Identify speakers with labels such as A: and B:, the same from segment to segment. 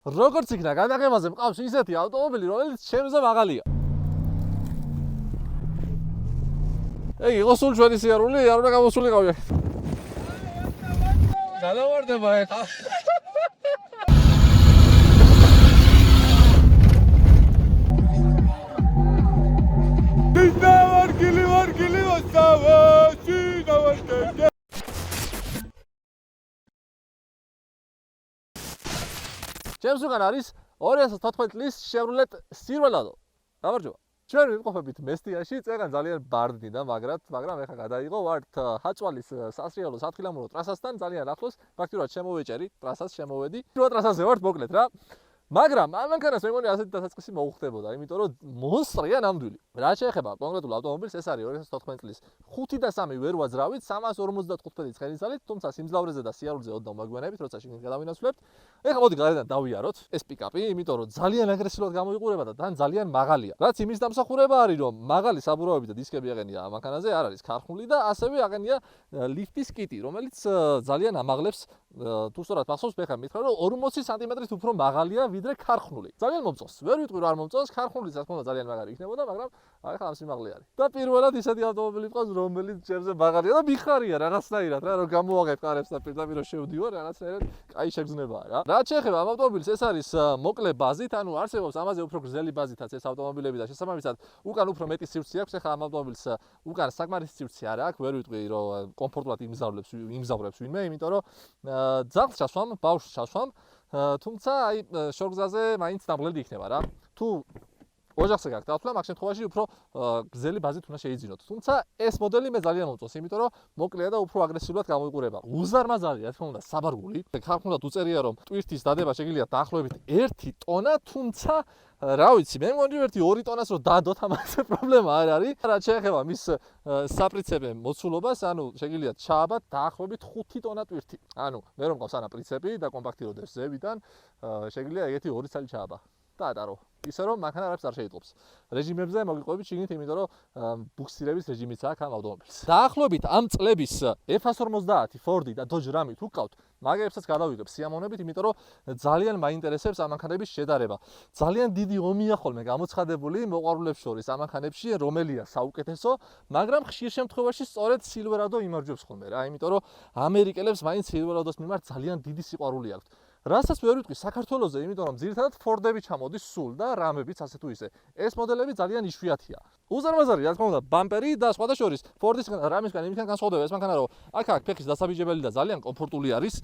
A: როგორც იქნა გადაღებაზე მყავს ისეთი ავტომობილი, რომელიც ჩემზე მაღალია. ეგ იყო სულ ჩვენი სიარული, არ უნდა გამოსულიყავი. გადავარდება ეხა. ვარგილი მოსავა, შინავარგელი. ჩემს უკან არის 2014 წლის Chevrolet Silverado. გამარჯობა. ჩვენ ვიმყოფებით მესტიაში, წეგან ძალიან ბარდნი და მაგრამ ეხა გადაიღო ვართ ჰაწვალის სასრიალო სათხილამურო ტრასასთან ძალიან ახლოს, პრაქტიკულად შემოვეჭერი, ტრასას შემოვედი. შუა ტრასაზე ვართ მოკლედ რა. მაგრამ ამანქანას მე მგონი ასეთი დასაწყისი მოუხდებოდა, იმიტომ რომ მონსტრია ნამდვილი. რა შეეხება კონკრეტულ ავტომობილს, ეს არის 2014 წლის 5 და 3 ვერ ვაძრავით, 355 ცხენისალით, თუმცა სიმძლავრეზე და სიარულზე ოდნავ მაგვიანებით, როცა შიგნით გადავინაცვლებთ. ეხლა მოდი გარედან დავიაროთ ეს პიკაპი, იმიტომ რომ ძალიან აგრესიულად გამოიყურება და თან ძალიან მაღალია. რაც იმის დამსახურება არის, რომ მაღალი საბურავები და დისკები აღენია ამ მანქანაზე, არ არის ქარხნული და ასევე აღენია ლიფტის კიტი, რომელიც ძალიან ამაღლებს თუ სწორად მახსოვს, მე ხარ მითხრა რომ 40 სანტიმეტრით უფრო მაღალია ვიდრე ქარხნული. ძალიან მომწონს. ვერ ვიტყვი რომ არ მომწონს, ქარხნული რა თქმა უნდა ძალიან მაგარი იქნებოდა, მაგრამ ახლა ამ სიმაღლე არის. და პირველად ისეთი ავტომობილი მყავს, რომელიც ჩემზე მაღალია და მიხარია რაღაცნაირად რა, რომ გამოვაღებ კარებს და პირდაპირ შევდივარ, რაღაცნაირად კაი შეგრძნებაა რა. რაც შეეხება ამ ავტომობილს, ეს არის მოკლე ბაზით, ანუ არსებობს ამაზე უფრო გრძელი ბაზითაც ეს ავტომობილები და შესაბამისად უკან უფრო მეტი სივრცე აქვს. ეხლა ამ ავტომობილს უკან საკმარისი სივრცე არ აქვს, ვერ ვიტყვი რომ კომფორტულად იმგზავრებს ვინმე, იმიტომ რომ ძაღლს ჩასვამ, ბავშვს ჩასვამ, თუმცა აი შორგზაზე მაინც დაბლედი იქნება რა. თუ ოჯახზე გაქვთ ავტო, მაგ შემთხვევაში უფრო გრძელი ბაზით უნდა შეიძინოთ. თუმცა ეს მოდელი მე ძალიან მომწონს, იმიტომ რომ მოკლეა და უფრო აგრესიულად გამოიყურება. უზარმაზარია, რა თქმა უნდა, საბარგული. ქარხნულად უწერია რომ ტვირთის დადება შეგიძლია დაახლოებით 1 ტონა, თუმცა რა ვიცი, მე მგონი 1-2 ტონას რო დადოთ, ამაზე პრობლემა არ არის. რაც შეეხება მის საპრიცეპე მოცულობას, ანუ შეგიძლიათ ჩააბათ დაახლოებით 5 ტონა ტვირთი. ანუ მე რომ მყავს ანა პრიცეპი და კომპაქტი როდეს ზევიდან, შეგიძლია ეგეთი 2 წელი ჩააბა. დაატარო. ისე რომ მანქანა არაფერს არ შეიტყობს. რეჟიმებზე მოგიყვებით შიგნით, იმიტომ რომ ბუქსირების რეჟიმიც აქვს ამ ავტომობილს. დაახლოებით ამ წლების F150 Ford და Dodge Ram-ით უკავთ, მაგებსაც გადავიღებ სიამოვნებით, იმიტომ რომ ძალიან მაინტერესებს ამ მანქანების შედარება. ძალიან დიდი ომია ხოლმე გამოცხადებული მოყვარულებს შორის ამ მანქანებში, რომელია საუკეთესო, მაგრამ ხშირ შემთხვევაში სწორედ Silverado იმარჯვებს ხოლმე რა, იმიტომ რომ ამერიკელებს მაინც Silverado-ს მიმართ ძალიან დიდი სიყვარული აქვთ. რასაც ვერ ვიტყვი საქართველოზე, იმიტომ რომ ძირითადად Ford-ები ჩამოდის სულ და Ram-ებიც ასე თუ ისე. ეს მოდელები ძალიან იშვიათია. უზარმაზარი, რა თქმა უნდა, ბამპერი და სხვა და შორის Ford-ისგან, Ram-ისგან იმისგან განსხვავდება ეს მანქანა, რომ აქ ფეხის დასაბიჯებელი და ძალიან კომფორტული არის.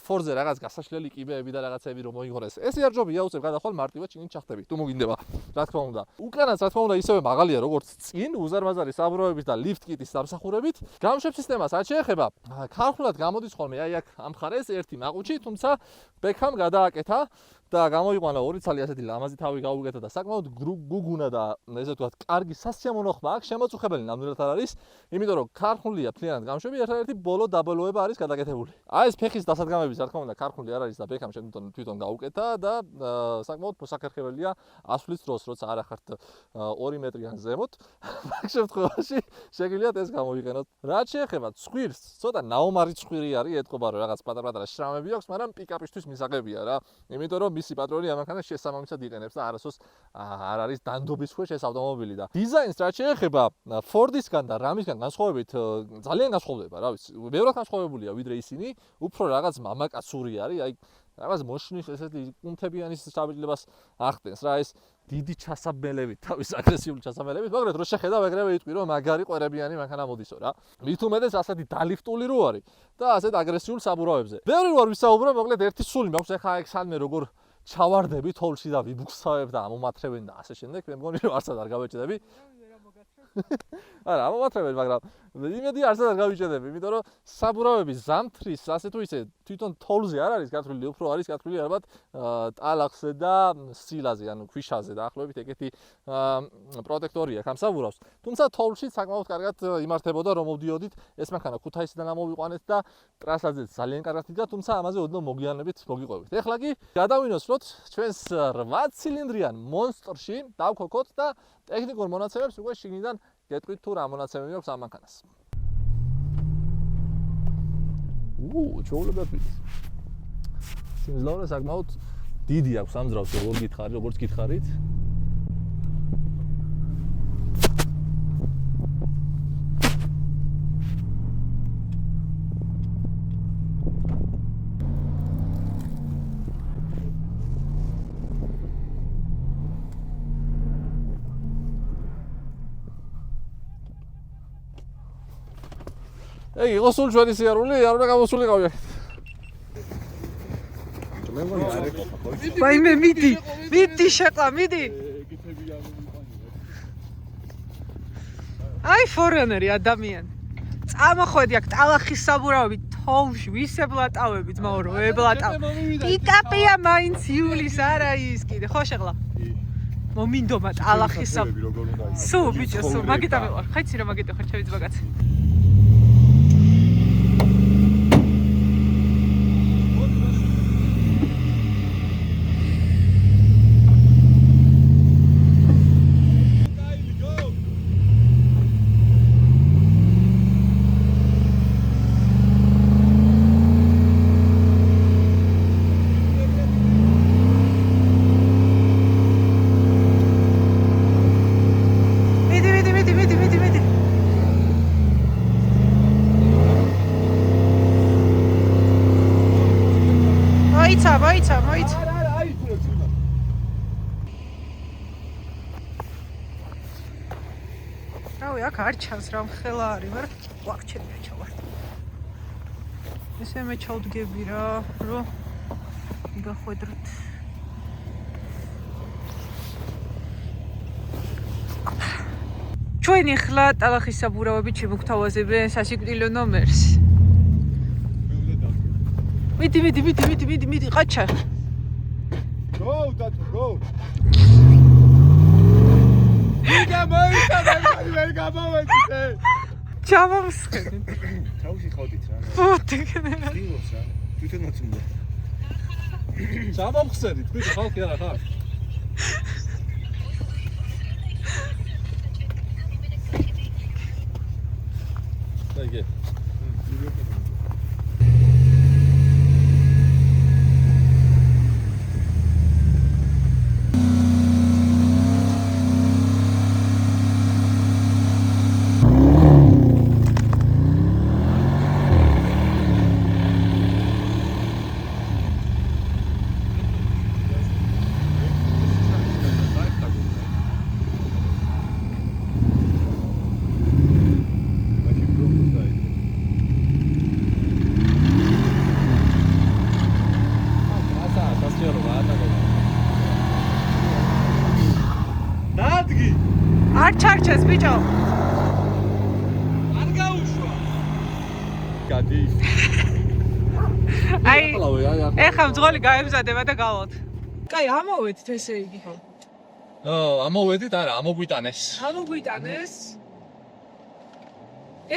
A: Ford-ზე რაღაც გასაშლელი კიბეები და რაღაცები რომ მოიღორეს. ეს იარჯობია უწევ გადახვალ მარტივად ჩინით ჩახტებით. თუ მოგინდება, რა თქმა უნდა. უკანაც რა თქმა უნდა ისევე მაღალია როგორც წინ, უზარმაზარი საბურავების და lift kit-ის დამსახურებით. გამშვებ სისტემას რაც შეეხება, ქარხნულად გამოდის ხოლმე აი აქ ამ მხარეს ერთი მაყუჩი, თუმცა ბექამ გადააკეთა და გამოიყვანა 2 ცალი ასეთი ლამაზი თავი გაუგეთა და საკმაოდ გუგუნა და ესე ვთქვათ, კარგი სასიამოვნო ხმა აქვს, შემოწუხებელი ნამდვილად არ არის, იმიტომ რომ ქარხნულია მთლიანად გამშვები, ერთადერთი ბოლო დაბოლოება არის გადაკეთებული. აი ეს ფეხის დასადგამების რა თქმა უნდა ქარხნული არ არის და ბექამ თვითონ გაუკეთა და საკმაოდ მოსახერხებელია ასვლის დროს, როცა არ ახართ 2 მეტრიან ზემოთ, მაგ შემთხვევაში შეგიძლიათ ეს გამოიყენოთ. რაც შეეხება ცხვირს, ცოტა ნაომარი ცხვირი არის, ეთყობა რომ რაღაც პატარ-პატარა შრამები აქვს, მაგრამ პიკაპისთვის მისაღებია რა, იმიტომ რომ მისი პატრონი ამანქანას შესაბამისად იყენებს და არასოს არ არის დანდობის ქვეშ ეს ავტომობილი და დიზაინს რაც შეეხება Ford-ისგან და Ram-ისგან განსხვავებით ძალიან განსხვავდება, რა ვიცი, ბევრად განსხვავებულია ვიდრე ისინი, უფრო რაღაც მამაკაცური არის, აი რაღაც მოშნის ესეთი კუნთებიანის საბჭლებას ახდენს რა, ეს დიდი ჩასაბმელებით, თავის აგრესიული ჩასაბმელებით, მაგრამ რო შეხედავ ეგრევე იტყვი რომ მაგარი ყვერებიანი მანქანა მოდისო რა. მით უმეტეს ასეთი დალიფტული რო არის და ასეთ აგრესიულ საბურავებზე. ბევრი ვარ ვისაუბრო, მოკლედ ერთი სული მაქვს, ეხა ეგ სანმე როგორ ჩავარდები თოლში და ვიბუქსავებ და ამომათრევენ და ასე შემდეგ, მე მგონი რომ არცად არ გავეჭდები. არა, ამომათრევენ, მაგრამ იმედი არცად არ გავიჭედები, იმიტომ რომ საბურავების ზამთრის ასე თუ ისე თვითონ თოლზე არ არის გათვლილი, უფრო არის გათვლილი ალბათ ტალახზე და სილაზე, ანუ ქვიშაზე დაახლოებით ეგეთი პროტექტორი აქვს ამ საბურავს. თუმცა თოლში საკმაოდ კარგად იმართებოდა, რომ მოვდიოდით, ეს მანქანა ქუთაისიდან ამოვიყვანეთ და ტრასაზეც ძალიან კარგად იდგა, თუმცა ამაზე ოდნავ მოგვიანებით მოგიყვებით. ეხლა კი გადავინოსროთ ჩვენს 8 ცილინდრიან მონსტრში, დავქოქოთ და ტექნიკურ მონაცემებს უკვე შიგნიდან გეტყვით თუ რა მონაცემები აქვს ამ მანქანას. ჩვეულებრივად ვიცი. სიმძლავრე საკმაოდ დიდი აქვს სამძრავს როგორ გითხარი, როგორც გითხარით. ეგ იყო სულ ჩვენი სიარული, არ უნდა გამოსულიყავი.
B: ვაიმე მიდი შეყლა მიდი აი ფორენერი ადამიანი წამოხვედი აქ ტალახის საბურავით თოვლში ვისებლატავებით მაურო ებლატავ პიკაპია მაინც იulis არა ის კიდე ხო შეყლა მომინდომა ტალახის სულ ბიჭო სულ მაგიტა მეყარ ხაიცი რა მაგიტა ხარ ჩავიძ ბაგაც მოიცა რავი აქ არ ჩანს რა მხელა არის მაგრამ ვახჩები ჩავარ ესე მე ჩავდგები რა რომ მიგახვედროთ ჩვენი ხლა ტალახის საბურავებით შემოგთავაზებენ სასიკვდილო ნომერს მიდი ყაჩა
C: Go დათო go ვიგა მოიცა ვერ გამოვეცე
B: ჩამომსხები
C: თავში ხოდით რა
B: ფოტოგენერა
C: დიოს რა თვითონაც უნდა
A: ჩამომხსენით, ბიჭო, ხალხი არა ხარ. დაიგე.
B: არ ჩარჩეს ბიჭო
C: არ გაუშვა გადი
B: აი ეხა მძღოლი გაემზადება და გავალთ კაი ამოვედით ესე იგი
A: ამოვედით არა ამოგვიტანეს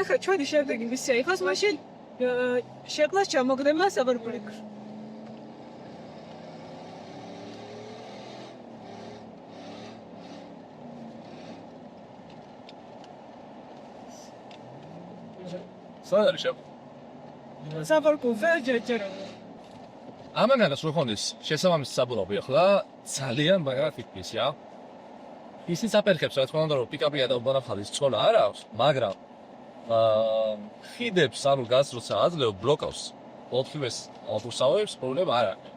B: ეხა ჩვენი შემდეგი მისია იყოს მაშინ შეყლას ჩამოგდება საბარბულიკ
A: სად არის
B: საბარბულ ვერჯერჯერო
A: ამანაც რო ხონდეს შესაბამისი საბურავი ახლა ძალიან მაგარად იქნისია ისიც აპერხებს რა თქმა უნდა რომ პიკაპია და ბანახალის წოლა არ აქვს მაგრამ ხიდებს ანუ გაზ როცა აძლევ ბლოკავს ოთხივეს ავტოსავებს პრობლემა არ აქვს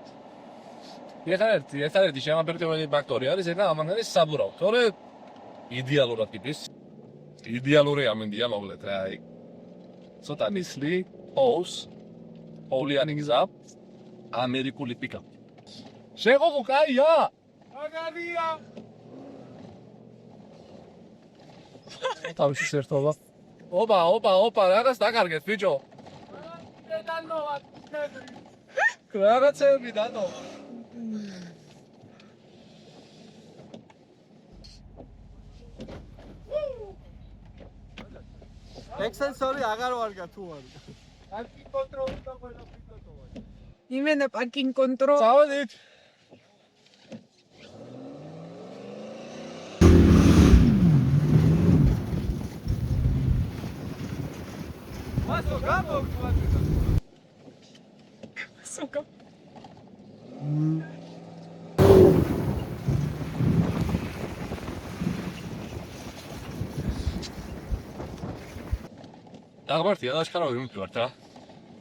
A: ერთადერთი შემაპირდებელი ფაქტორი არის ეგ ამანარის საბურავი თორე იდეალურად ტიპის იდეალური ამინდია მოკლედ რა აი ცოტა ნისლი ოს ოლიანი გზა ამერიკული პიკაპი შეყო კაია აგარია თავის ერთობა ოპა რაღაც დაკარგეთ ბიჭო რაღაცები დადო
C: ექსენსორი აღარ ვარგა თუ არ პარკინგ კონტროლი და ყველა ფიტოტოა
B: იმენა პარკინგ კონტროლ
A: წავედით
C: მასო გამოვიყვანეთ
B: სოკა
A: დაღმართია და აშკარა ვერ მივდივართ რა.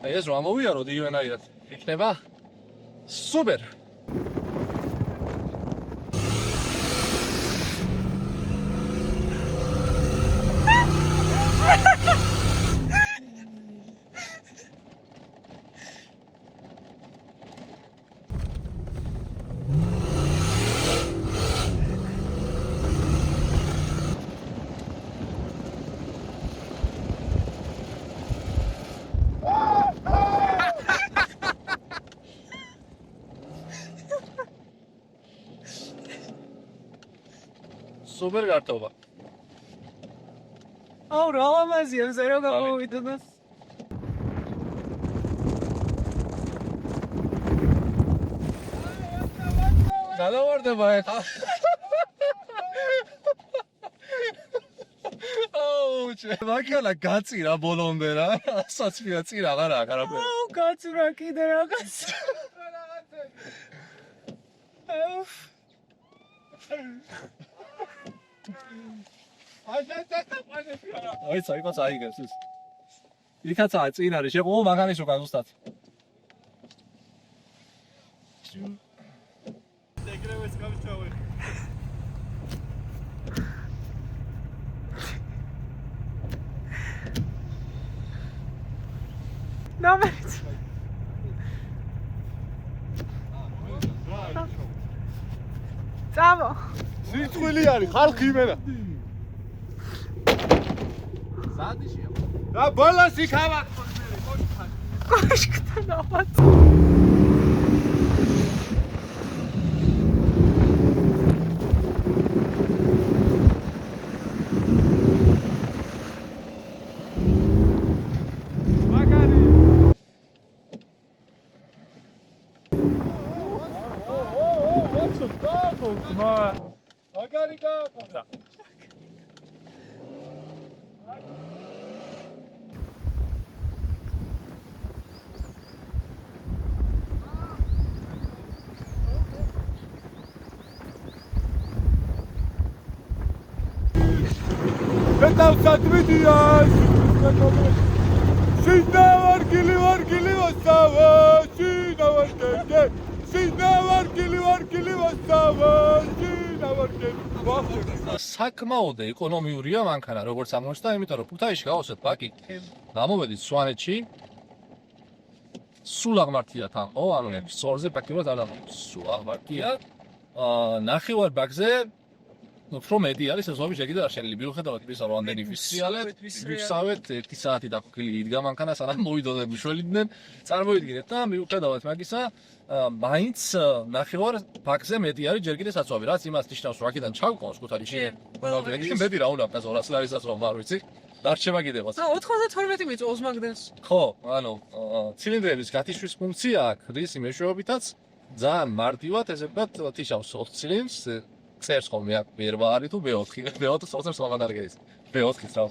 A: აი ეს რომ ამოვიაროთ იგივენაირად. იქნება სუპერ. Super გარტობა.
B: აუ რა ლამაზია მზე რა გამოვიდა და
A: გადავარდება ეს. აუ ჩე. მაგალა გაწირა ბოლომდე რა. საცვია წირა აღარა არაფერი.
B: აუ გაწურა კიდე რაღაც აუ
A: აი საერთოდ აიგებს ეს. იქაცაა წინ არის, შეყო მაგანის უკან ზუსტად.
C: ეგრევე გავჩავე.
B: ნომერიც წამო
C: სიტყვილი არის, ხალხი იმენა.
A: ზადიშია.
C: და ბოლოს იქ ავაწყოთ მე, კოშკთან.
B: კოშკთან ავაც
C: მაგარი. ვაცო გააკეთე, მაგარი გააკეთე. Petavsat videos. Sina vargili vastava. Sina vargili vastava. Sina vargili.
A: საკმაოდ ეკონომიურია მანქანა, როგორც აღმოჩნდა, იმიტომ რომ ქუთაისში გავასვეთ ბაკი. გამოვედით სვანეთში. სულ აღმართია თან, ხო, ანუ სორზე ფაქტიურად არ დამო. სულ აღმართია. ნახევარ ბაკზე უფრო მეტი არის ეს ზოგი შეგიძლია შეიძლება მიუხედავად იმისა რომ ამდენი ვისავეთ 1 საათი დაგვილი იდგა მანქანა სანამ მოვიდოდე მშველიდნენ წარმოიდგინეთ და მიუხედავად მაგისა მაინც ნახევარ ბაკზე მეტი არის ჯერ კიდე საწვავი რაც იმას ნიშნავს რომ აქედან ჩავყავს ქუთაისში ყველაფერი მეტი რა უნდა 200 ლარისაც რომ ვარ ვიცი დარჩება კიდევაც
B: 92 მიწვევს მაგდანს
A: ხო ანუ ცილინდრების გათიშვის ფუნქცია აქვს რისი მეშვეობითაც ძალიან მარტივად ესე ვთქვათ თიშავს 20 ცილინდრს წერს ხოლმე აქ მე8 თუ მე4 მე4 სოцерს მაგარ არის მე4 რა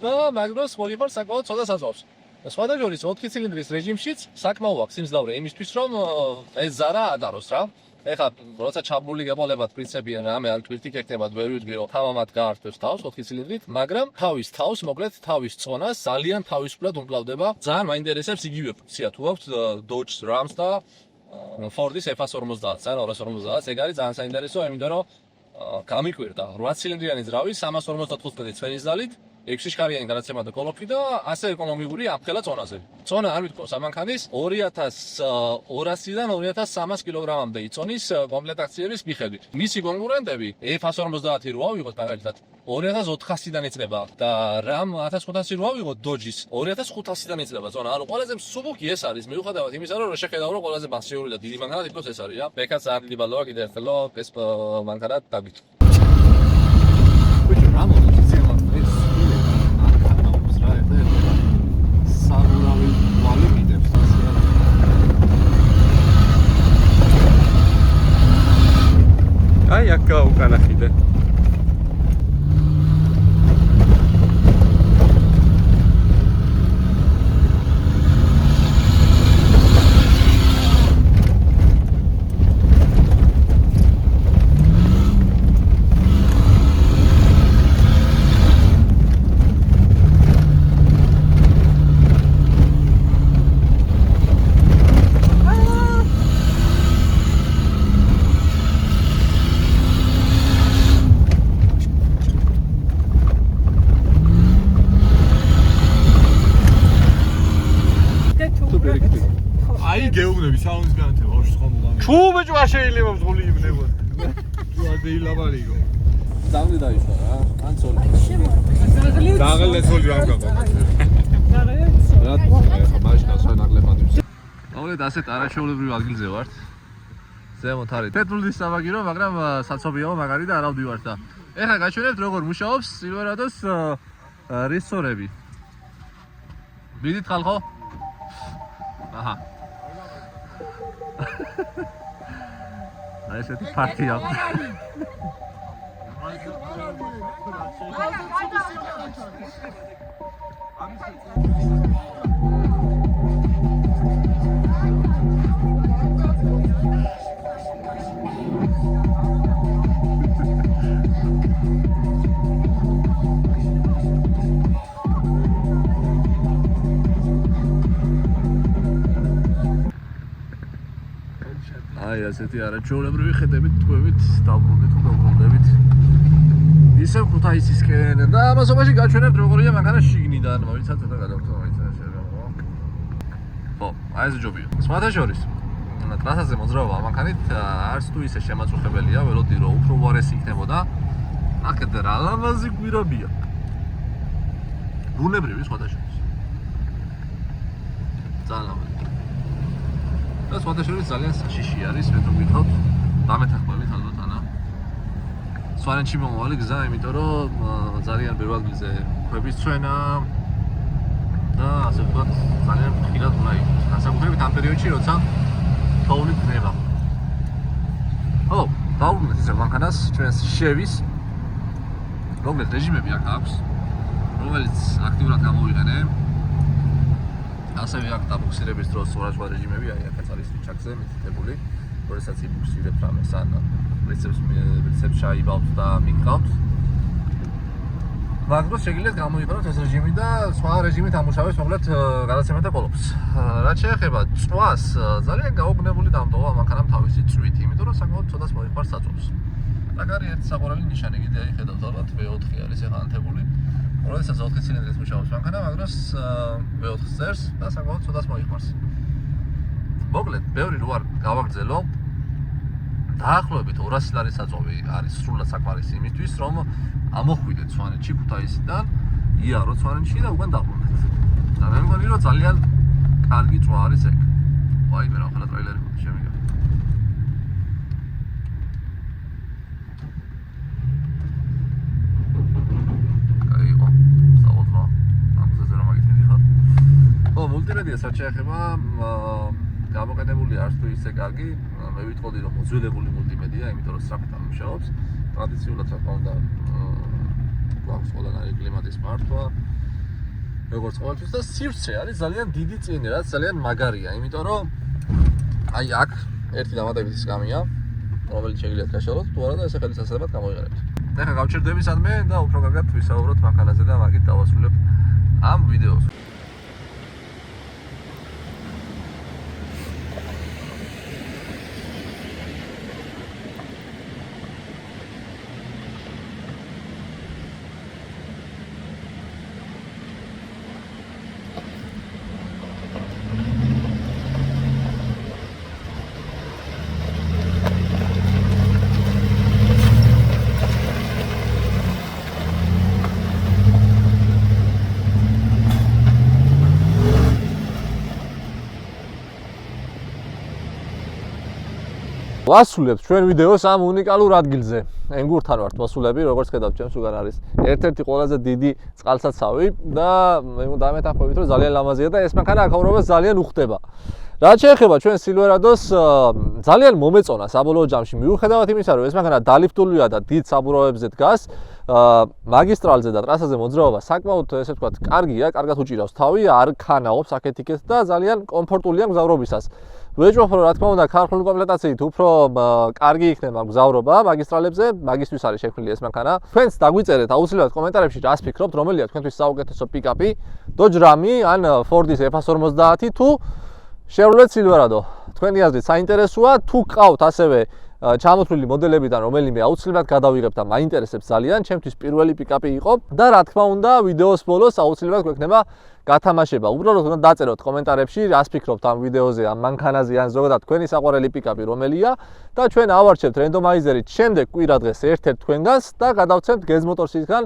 A: და მაგრამ მოგიფარ საკმაოდ ცოტა საზავს სხვადასხვა 4 ცილინდრის რეჟიმშიც საკმაო აქვს სიმძლავრე იმისთვის რომ ეს ზარა ადაროს რა ეხლა როცა ჩაბმული გეყოლებათ პრინციპია რამე არ თვითი კეთებად ვერ ვიდგე რომ თავამად გაართვებს თავს 4 ცილინდრით მაგრამ თავის თავს მოკლედ თავის წონას ძალიან თავისუფლად უმკლავდება ძალიან მაინტერესებს იგივე ფუნქცია თუ აქვს Dodge Rams და Ford-ის F150 ან 250 ეგ არის ძალიან საინტერესო იმიტომ რომ გამიკვირდა 8 ცილინდრიანი ძრავი 355 წვენის ძალით 6 შქარიანი განაცემა და კოლოფი და ასე ეკონომიური ამხელა წონაზე. წონა არ ვითქოს ამანქანის 2200-დან 2300 კილოგრამამდე იწონის კომპლექტაციების მიხედვით. მისი კონკურენტები F150 რო ავიღოთ მაგალითად 2400-დან იწება და RAM 1500 რო ავიღოთ Dodge-ის 2500-დან იწება წონა. ანუ ყველაზე მსუბუქი ეს არის მიუხედავად იმისა რომ შეხედავ რომ ყველაზე მასიური და დიდი მანქანა თითქოს ეს არის რა. ბეკაც არ დიდი ბალოა კიდე ერთხელ ეს მანქანა დაგით. Which RAM აი აქ უკანახიდე
C: ბიჭო არ შეიძლება მსგული იბნებოდ. ვარდი ლაბარიგო.
A: ძაღლი დაიშვა რა, ან ცოლი.
C: დაღლე ცოლი რა გაყო.
A: რა ხა მაშინ ასვენ აღლებადებს. მოგეთ ასეთ არაჩვეულებრივ ადგილზე ვართ. ზემოთ არის პეტროლის სამაგირო, მაგრამ საცობიაო მაგარი და არ ავდივართ და ეხლა გაჩვენებთ როგორ მუშაობს სილვერადოს რესორები. მიდით ხალხო? აჰა. აი ესეთი პარტია. აი ასეთი არაჩვეულებრივი ხედებით თქვებით დავბრუნდით თუ დავბრუნდებით ისევ ქუთაისისკენ და ამასობაში გაჩვენებთ როგორია მანქანა შიგნიდან მოიცათ და გადავთვალოთ მოიცათ შეიძლება ხო აი ეს ჯობია სხვათა შორის ტრასაზე მოძრაობა მანქანით არც თუ ისე შემაწუხებელია ველოდი რომ უფრო უარესი იქნებოდა აქეთ რა ლამაზი გვირაბია ბუნებრივი სხვათა შორის ძალიან ლამაზი და სხვათა შორის ძალიან საშიში არის მე თუ გითხავთ დამეთანხმებით ალბათ ანა სვანეთში მომავალი გზა იმიტომ რომ ძალიან ბევრ ადგილზე ქვების წვენა და ასე ვთქვათ ძალიან ხშირად უნდა იყოს განსაკუთრებით ამ პერიოდში როცა თოვლი ქნება ო დავუბრუნდეთ ისე მანქანას ჩვენს შევის მოკლედ რეჟიმები აქ აქვს რომელიც აქტიურად გამოვიყენე ასევე აქ დაბუქსირების დროს სხვადასხვა რეჟიმები აი აქაც არის რიჩაკზე მითითებული როდესაც იბუქსირებთ რამეს ან პრინციპს შაიბავთ და მიგყავთ მაგრამ შეგიძლიათ გამოიყენოთ ეს რეჟიმი და სხვა რეჟიმით ამუშავებს მოკლედ გადაცემათა კოლოფს რაც შეეხება წვას ძალიან გაუგნებული დამტოვა მანქანამ თავისი წვით იმიტომ რომ საკმაოდ ცოტას მოიხმარს საწვავს აქ არის ერთი საყვარელი ნიშანი კიდე აი ხედავთ ალბათ V4 არის ახლა ანთებული როდესაც 4 ცილინდრის მუშაობს მანქანა მაგრამ V4 წერს და საკმაოდ ცოტას მოიხმარს მოკლედ ბევრი რო არ გავაგრძელო დაახლოებით 200 ლარის საწვავი არის სრულად საკმარისი იმისთვის რომ ამოხვიდეთ სვანეთში ქუთაისიდან იაროთ სვანეთში და უკან დაბრუნდეთ და მე მგონი რომ ძალიან კარგი წვა არის ეგ ვაიმე რა ხოლმე ტრეილერი შემიგა კაიო საუბრობ ამ გზაზე რომ აგიტმედი ხარ ო მულტიმედია საჩეხება გამოყენებული არც თუ ისე კარგი მე ვიტყოდი რომ მოძველებული მულტიმედია იმიტომ რომ სწრაფად ამუშავებს ტრადიციულად რა თქმა უნდა გვაქვს ყველანაირი კლიმატის მართვა როგორც ყოველთვის და სივრცე არის ძალიან დიდი წინი რაც ძალიან მაგარია იმიტომ რომ აი აქ ერთი დამატებითი სკამია რომელიც შეგიძლიათ გაშალოთ თუ არა და ესე ხელისასადებად გამოიყენებთ ეხლა გავჩერდები სადმე და უფრო კარგად ვისაუბროთ მანქანაზე და მაგით დავასრულებ ამ ვიდეოს ვასრულებთ ჩვენ ვიდეოს ამ უნიკალურ ადგილზე. ენგურთან ვართ ვასულები, როგორც ხედავთ, ჩემს უგან არის ერთ-ერთი ყველაზე დიდი წყალსაცავი და მე დამეთანხმებით, რომ ძალიან ლამაზია და ეს მანქანა აქაურობას ძალიან უხდება. რაც შეეხება ჩვენ სილვერადოს ძალიან მომეწონა საბოლოო ჯამში მიუხედავად იმისა, რომ ეს მანქანა დალიფტულია და დიდ საბურავებზე დგას, მაგისტრალზე და ტრასაზე მოძრაობა საკმაოდ ესე ვთქვათ, კარგია, კარგად უჭირავს თავი, არ ქანაობს აქეთ-იქეთ და ძალიან კომფორტულია მგზავრობისას. ვეჭვობ რომ რა თქმა უნდა ქარხნული კომპლექტაციით უფრო კარგი იქნება მგზავრობა მაგისტრალებზე, მაგისთვის არის შექმნილი ეს მანქანა. თქვენც დაგვიწერეთ აუცილებლად კომენტარებში რას ფიქრობთ, რომელია თქვენთვის საუკეთესო პიკაპი, Dodge Ram ან Ford-ის F150 თუ Chevrolet Silverado. თქვენი აზრით საინტერესოა, თუ გყავთ ასევე ჩამოთვლილი მოდელებიდან რომელიმე აუცილებლად გადავიღებთ და მაინტერესებს ძალიან, ჩემთვის პირველი პიკაპი იყო და რა თქმა უნდა ვიდეოს ბოლოს აუცილებლად გვექნება გათამაშება. უბრალოდ უნდა დაწეროთ კომენტარებში, რას ფიქრობთ ამ ვიდეოზე, ამ მანქანაზე ან ზოგადად თქვენი საყვარელი პიკაპი რომელია და ჩვენ ავარჩევთ რენდომაიზერით შემდეგ კვირადღეს ერთ-ერთ თქვენგანს და გადავცემთ Gez Motors-ისგან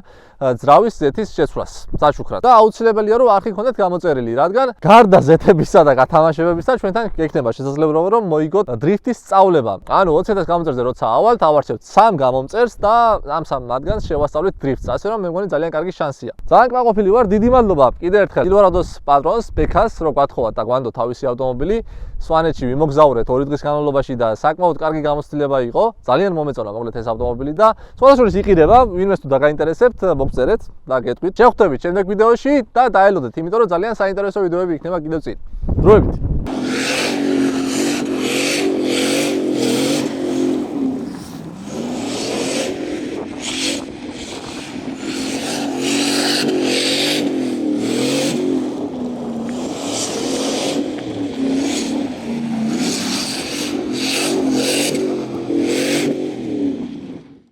A: ძრავის ზეთის შეცვლას, საშუქრად. და აუცილებელია რომ არხი გქონდეთ გამოწერილი, რადგან გარდა ზეთებისა და გათამაშებებისა ჩვენთან გექნება შესაძლებლობა რომ მოიგოთ დრიფტის სწავლება. ანუ 20.000 გამოწერზე როცა ავალთ, ავარჩევთ 3 გამომწერს და ამ 3 მათგანს შევასწავლით დრიფტს. ასე რომ მე მგონი ძალიან კარგი შანსია. ძალიან კმაყოფილი ვარ, დიდი მადლობა კიდევ ერთხელ Silverados პატრონს, ბექას, რომ გათხოვა და გვანდო თავისი ავტომობილი. სვანეთში ვიმოგზაურეთ 2 დღის განმავლობაში და საკმაოდ კარგი გამოცდილება იყო. ძალიან მომეწონა მოკლედ ეს ავტომობილი და სხვადასხვა იყიდება, ვინმეს თუ დაგაინტერესებთ, მოგწერეთ და გეტყვით. შევხვდებით შემდეგ ვიდეოში და დაელოდეთ, იმიტომ რომ ძალიან საინტერესო ვიდეოები იქნება კიდევ წინ. დროებით.